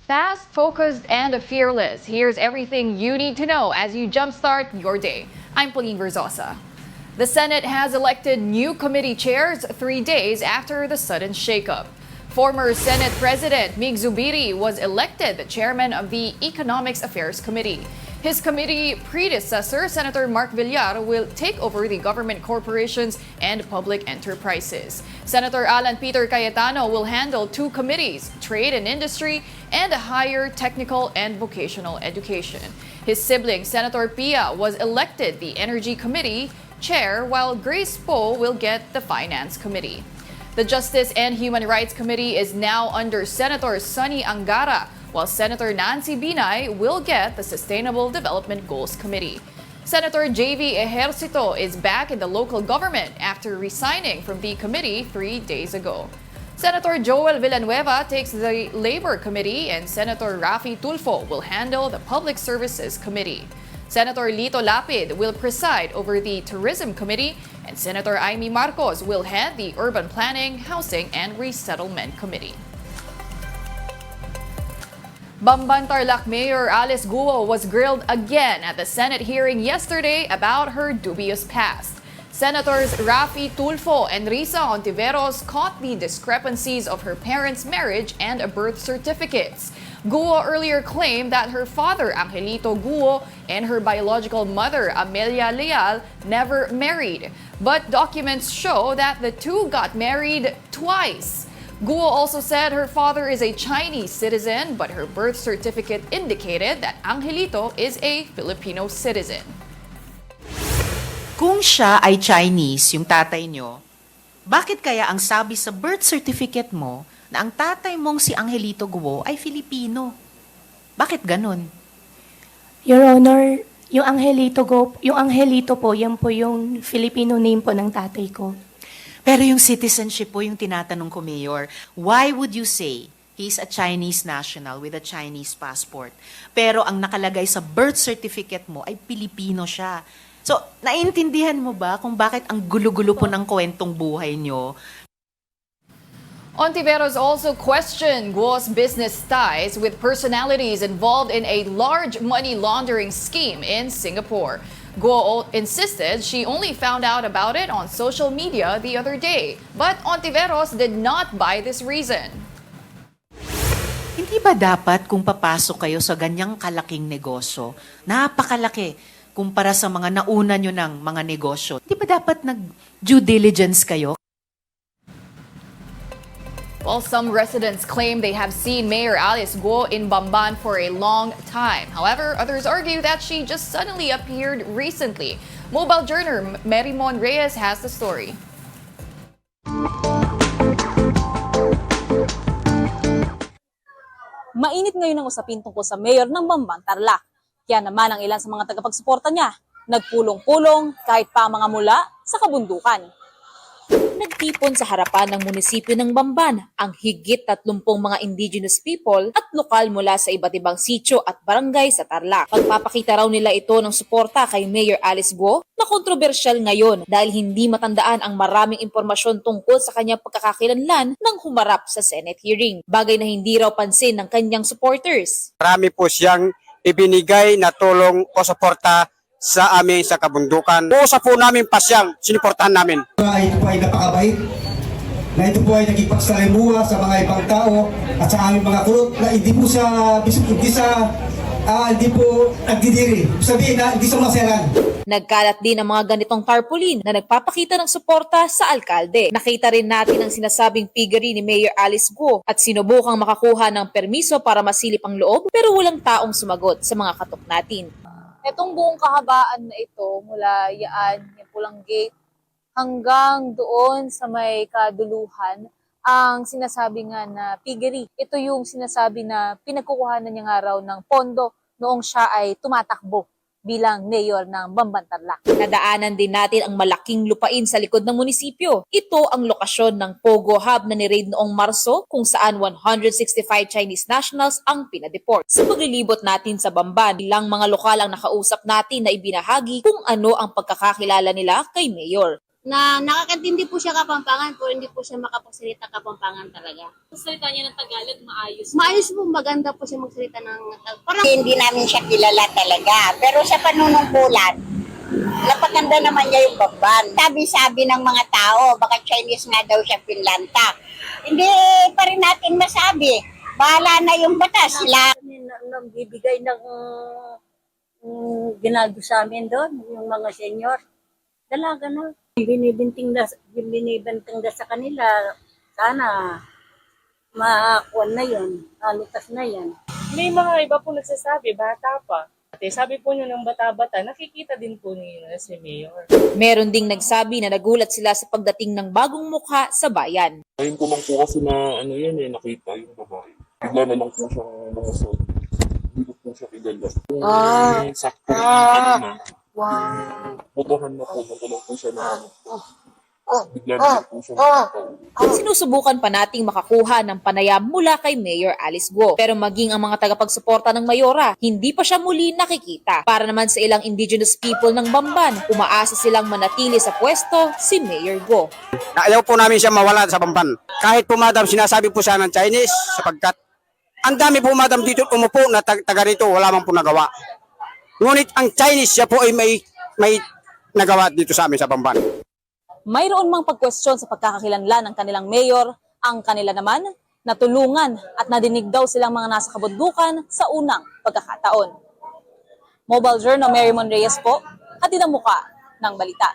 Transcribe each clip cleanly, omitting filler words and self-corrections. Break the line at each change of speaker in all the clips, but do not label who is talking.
Fast, focused, and fearless. Here's everything you need to know as you jumpstart your day. I'm Pauline Verzosa. The Senate has elected new committee chairs 3 days after the sudden shakeup. Former Senate President Mig Zubiri was elected the chairman of the Economics Affairs Committee. His committee predecessor, Senator Mark Villar, will take over the government corporations and public enterprises. Senator Alan Peter Cayetano will handle 2 committees, Trade and Industry and Higher Technical and Vocational Education. His sibling, Senator Pia, was elected the Energy Committee chair, while Grace Poe will get the Finance Committee. The Justice and Human Rights Committee is now under Senator Sonny Angara, while Senator Nancy Binay will get the Sustainable Development Goals Committee. Senator J.V. Ejercito is back in the local government after resigning from the committee 3 days ago. Senator Joel Villanueva takes the Labor Committee, and Senator Raffy Tulfo will handle the Public Services Committee. Senator Lito Lapid will preside over the Tourism Committee, and Senator Amy Marcos will head the Urban Planning, Housing, and Resettlement Committee. Bamban Tarlac Mayor Alice Guo was grilled again at the Senate hearing yesterday about her dubious past. Senators Raffy Tulfo and Risa Ontiveros caught the discrepancies of her parents' marriage and birth certificates. Guo earlier claimed that her father, Angelito Guo, and her biological mother, Amelia Leal, never married. But documents show that the two got married twice. Guo also said her father is a Chinese citizen, but her birth certificate indicated that Angelito is a Filipino citizen.
Kung siya ay Chinese, yung tatay nyo, bakit kaya ang sabi sa birth certificate mo na ang tatay mong si Angelito Guo ay Filipino? Bakit ganun?
Your Honor, yung Angelito po, yan po yung Filipino name po ng tatay ko.
Pero yung citizenship po yung tinatanong ko, Mayor. Why would you say he's a Chinese national with a Chinese passport, pero ang nakalagay sa birth certificate mo ay Pilipino siya? So, naiintindihan mo ba kung bakit ang gulo-gulo po ng kwentong buhay nyo?
Ontiveros also questioned Guo's business ties with personalities involved in a large money laundering scheme in Singapore. Guo insisted she only found out about it on social media the other day, but Ontiveros did not buy this reason.
Hindi ba dapat kung papasok kayo sa ganyang kalaking negosyo, napakalaki kumpara sa mga nauna nyo ng mga negosyo, hindi ba dapat nag-due diligence kayo?
While some residents claim they have seen Mayor Alice Guo in Bamban for a long time. However, others argue that she just suddenly appeared recently. Mobile journalist Merimon Reyes has the story.
Mainit ngayon ang usapin tungkol sa mayor ng Bamban Tarlac. Kaya naman ang ilan sa mga tagapagsuporta niya, nagpulong-pulong kahit pa ang mga mula sa kabundukan. Nagtipon sa harapan ng munisipyo ng Bamban ang higit 30 mga indigenous people at lokal mula sa iba't ibang sitio at barangay sa Tarlac. Pagpapakita raw nila ito ng suporta kay Mayor Alice Guo na kontrobersyal ngayon dahil hindi matandaan ang maraming impormasyon tungkol sa kanyang pagkakakilanlan nang humarap sa Senate hearing. Bagay na hindi raw pansin ng kanyang supporters.
Marami po siyang ibinigay na tulong o suporta sa amin sa kabundukan. Pusa po namin pasyang sinuportahan namin.
Ito po ay napakabait, na ito po ay nagipagsalimuha sa mga ibang tao at sa aming mga kurot na hindi po nagdidiri. Sabihin na hindi sa maselan.
Nagkalat din ang mga ganitong tarpaulin na nagpapakita ng suporta sa alkalde. Nakita rin natin ang sinasabing piggery ni Mayor Alice Guo at sinubukang makakuha ng permiso para masilip ang loob pero walang taong sumagot sa mga katok natin. Itong buong kahabaan na ito mula yung pulang gate hanggang doon sa may kaduluhan ang sinasabi nga na piggery. Ito yung sinasabi na pinagkukuhanan niya nga raw ng pondo noong siya ay tumatakbo bilang mayor ng Bamban Tarlac. Nadaanan din natin ang malaking lupain sa likod ng munisipyo. Ito ang lokasyon ng Pogo Hub na ni-raid noong Marso kung saan 165 Chinese nationals ang pinadeport. Sa paglilibot natin sa Bamban, ilang mga lokal ang nakausap natin na ibinahagi kung ano ang pagkakakilala nila kay Mayor.
na nakakaintindi po siya Kapampangan pero hindi po siya makapagsalita Kapampangan talaga.
Salita niya ng Tagalog, maayos.
Maayos po, maganda po siya magsalita ng parang
Hindi namin siya kilala talaga. Pero sa panunungkulan, napakanda naman niya yung baban. Sabi-sabi ng mga tao, baka Chinese nga daw siya Finlanta. Hindi pa rin natin masabi. Bahala na yung batas. Sila
Nang bibigay ng ginaldo sa amin doon, yung mga senior. Dalaga na. Binibintang na sa kanila. Sana makakuha na yun. Alutas na yan.
May mga iba po nagsasabi, bata pa. Sabi po nyo ng bata-bata, nakikita din po niyo si Mayor.
Meron ding nagsabi na nagulat sila sa pagdating ng bagong mukha sa bayan.
Ngayon ko lang po kasi na nakita yung babae. Bigla na lang po siyang lumusod. Hindi ko po siya kilala. Sakto na. Botohan na po. Botohan po siya na bigla na lang po siya nakita.
Sinusubukan pa nating makakuha ng panayam mula kay Mayor Alice Guo. Pero maging ang mga tagapagsuporta ng Mayora, hindi pa siya muli nakikita. Para naman sa ilang indigenous people ng Bamban, umaasa silang manatili sa pwesto si Mayor Guo.
Ayaw po namin siya mawala sa Bamban. Kahit po madam, sinasabi po siya ng Chinese sapagkat ang dami po madam dito umupo na taga rito, wala man po nagawa. Ngunit ang Chinese siya po ay may nagawa dito sa amin sa Bamban.
Mayroon mang pagkwestiyon sa pagkakakilanlan ng kanilang mayor, ang kanila naman natulungan at nadinig daw silang mga nasa kabundukan sa unang pagkakataon. Mobile Journal, Mary Mon Reyes po, hatid ang muka ng balita.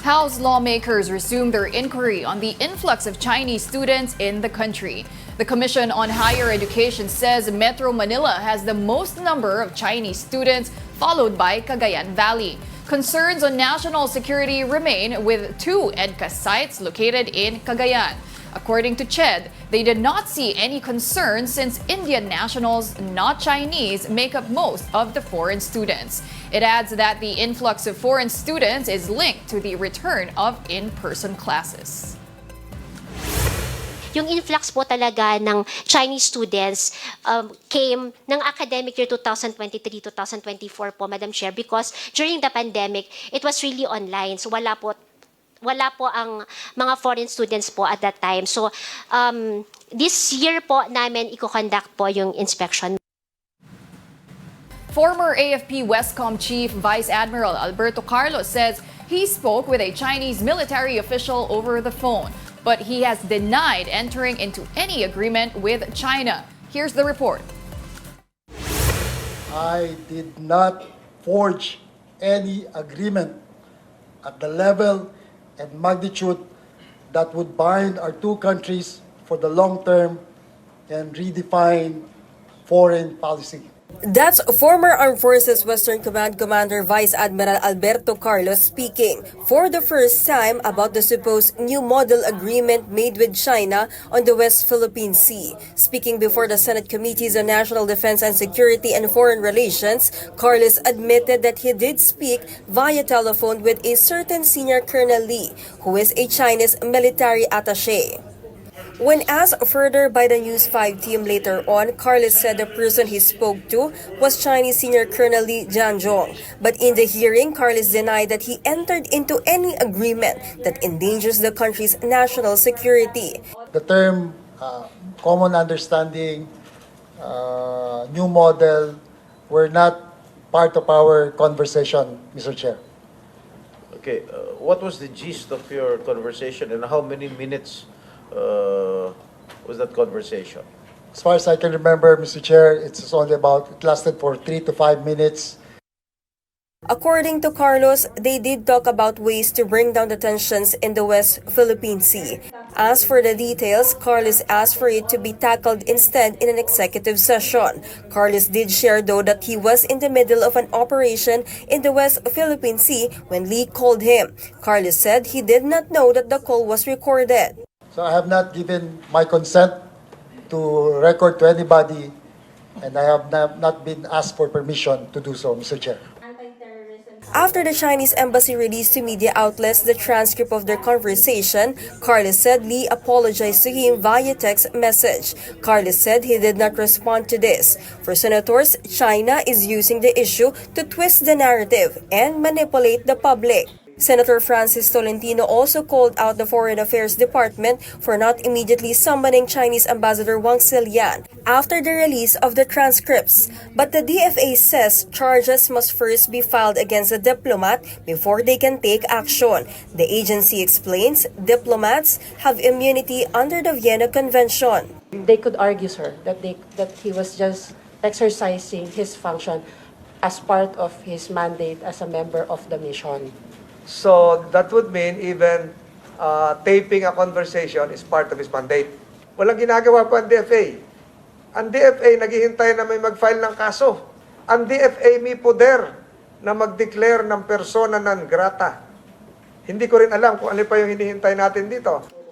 House lawmakers resumed their inquiry on the influx of Chinese students in the country. The Commission on Higher Education says Metro Manila has the most number of Chinese students, followed by Cagayan Valley. Concerns on national security remain with two EDCA sites located in Cagayan. According to CHED, they did not see any concerns since Indian nationals, not Chinese, make up most of the foreign students. It adds that the influx of foreign students is linked to the return of in-person classes.
Yung influx po talaga ng Chinese students came ng academic year 2023-2024 po, Madam Chair, because during the pandemic, it was really online. So wala po ang mga foreign students po at that time. So this year po namin i-conduct po yung inspection.
Former AFP Westcom Chief Vice Admiral Alberto Carlos says he spoke with a Chinese military official over the phone, but he has denied entering into any agreement with China. Here's the report.
I did not forge any agreement at the level and magnitude that would bind our two countries for the long term and redefine foreign policy.
That's former Armed Forces Western Command Commander Vice Admiral Alberto Carlos speaking for the first time about the supposed new model agreement made with China on the West Philippine Sea. Speaking before the Senate Committees on National Defense and Security and Foreign Relations, Carlos admitted that he did speak via telephone with a certain Senior Colonel Lee, who is a Chinese military attaché. When asked further by the News 5 team later on, Carlos said the person he spoke to was Chinese Senior Colonel Lee Jianzhong. But in the hearing, Carlos denied that he entered into any agreement that endangers the country's national security.
The term common understanding, new model, were not part of our conversation, Mr. Chair.
Okay, what was the gist of your conversation and how many minutes was that conversation?
As far as I can remember, Mr. Chair, it lasted for 3 to 5 minutes.
According to Carlos, they did talk about ways to bring down the tensions in the West Philippine Sea. As for the details, Carlos asked for it to be tackled instead in an executive session. Carlos did share, though, that he was in the middle of an operation in the West Philippine Sea when Lee called him. Carlos said he did not know that the call was recorded.
So I have not given my consent to record to anybody, and I have not been asked for permission to do so, Mr. Chair.
After the Chinese embassy released to media outlets the transcript of their conversation, Carlos said Lee apologized to him via text message. Carlos said he did not respond to this. For senators, China is using the issue to twist the narrative and manipulate the public. Senator Francis Tolentino also called out the Foreign Affairs Department for not immediately summoning Chinese Ambassador Wang Xilian after the release of the transcripts. But the DFA says charges must first be filed against a diplomat before they can take action. The agency explains diplomats have immunity under the Vienna Convention.
They could argue, sir, that he was just exercising his function as part of his mandate as a member of the mission.
So that would mean even taping a conversation is part of his mandate. Walang ginagawa po ang DFA. Ang DFA naghihintay na may mag-file ng kaso. Ang DFA may poder na mag-declare ng persona non grata. Hindi ko rin alam kung ano pa yung hinihintay natin dito.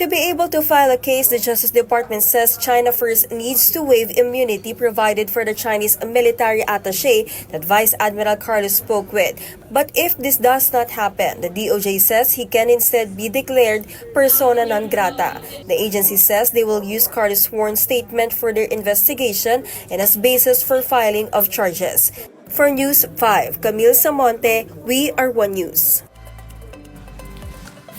To be able to file a case, the Justice Department says China first needs to waive immunity provided for the Chinese military attaché that Vice Admiral Carlos spoke with. But if this does not happen, the DOJ says he can instead be declared persona non grata. The agency says they will use Carlos' sworn statement for their investigation and as basis for filing of charges. For News 5, Camille Samonte, We Are One News.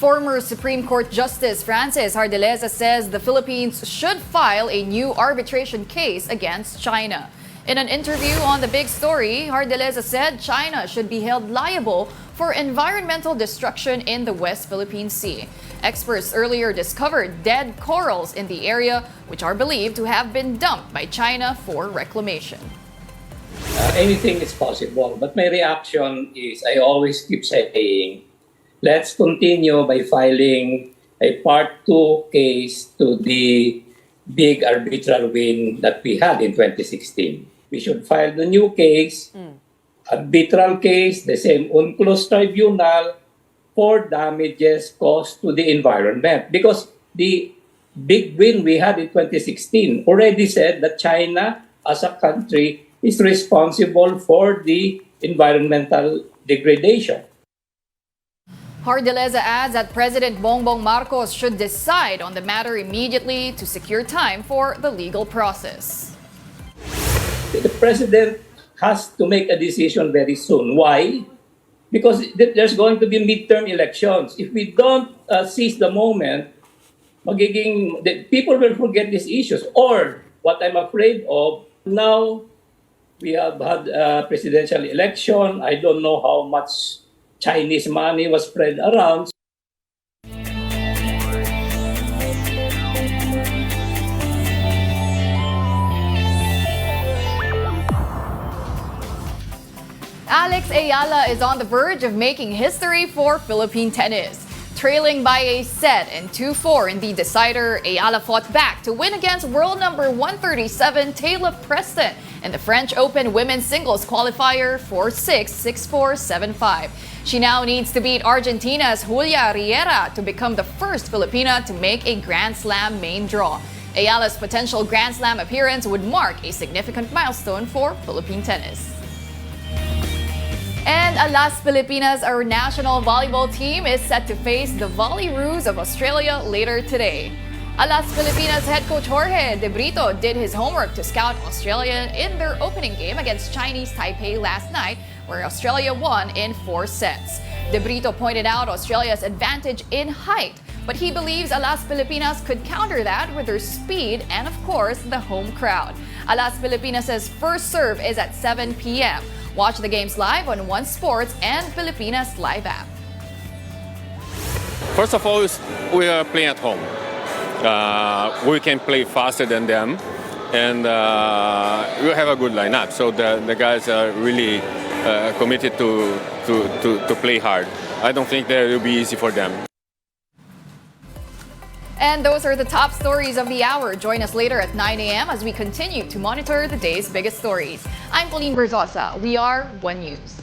Former Supreme Court Justice Francis Hardileza says the Philippines should file a new arbitration case against China. In an interview on The Big Story, Hardileza said China should be held liable for environmental destruction in the West Philippine Sea. Experts earlier discovered dead corals in the area, which are believed to have been dumped by China for reclamation.
Anything is possible, but my reaction is I always keep saying, let's continue by filing a Part 2 case to the big arbitral win that we had in 2016. We should file the new case, arbitral case, the same UNCLOS tribunal for damages caused to the environment. Because the big win we had in 2016 already said that China as a country is responsible for the environmental degradation.
Hardileza adds that President Bongbong Marcos should decide on the matter immediately to secure time for the legal process.
The president has to make a decision very soon. Why? Because there's going to be midterm elections. If we don't seize the moment, people will forget these issues. Or, what I'm afraid of, now we have had a presidential election. I don't know how much Chinese money was spread around.
Alex Ayala is on the verge of making history for Philippine tennis. Trailing by a set in 2-4 in the decider, Ayala fought back to win against world number 137 Taylor Preston in the French Open Women's Singles Qualifier 4-6, 6-4, 7-5. She now needs to beat Argentina's Julia Riera to become the first Filipina to make a Grand Slam main draw. Ayala's potential Grand Slam appearance would mark a significant milestone for Philippine tennis. And Alas Pilipinas, our national volleyball team, is set to face the Volleyroos of Australia later today. Alas Pilipinas head coach Jorge De Brito did his homework to scout Australia in their opening game against Chinese Taipei last night, where Australia won in 4 sets. De Brito pointed out Australia's advantage in height, but he believes Alas Pilipinas could counter that with their speed and, of course, the home crowd. Alas Pilipinas' first serve is at 7 p.m. Watch the games live on One Sports and Pilipinas Live app.
First of all, we are playing at home. We can play faster than them, and we have a good lineup. So the guys are really committed to play hard. I don't think that it will be easy for them.
And those are the top stories of the hour. Join us later at 9 a.m. as we continue to monitor the day's biggest stories. I'm Pauline Verzosa. We are One News.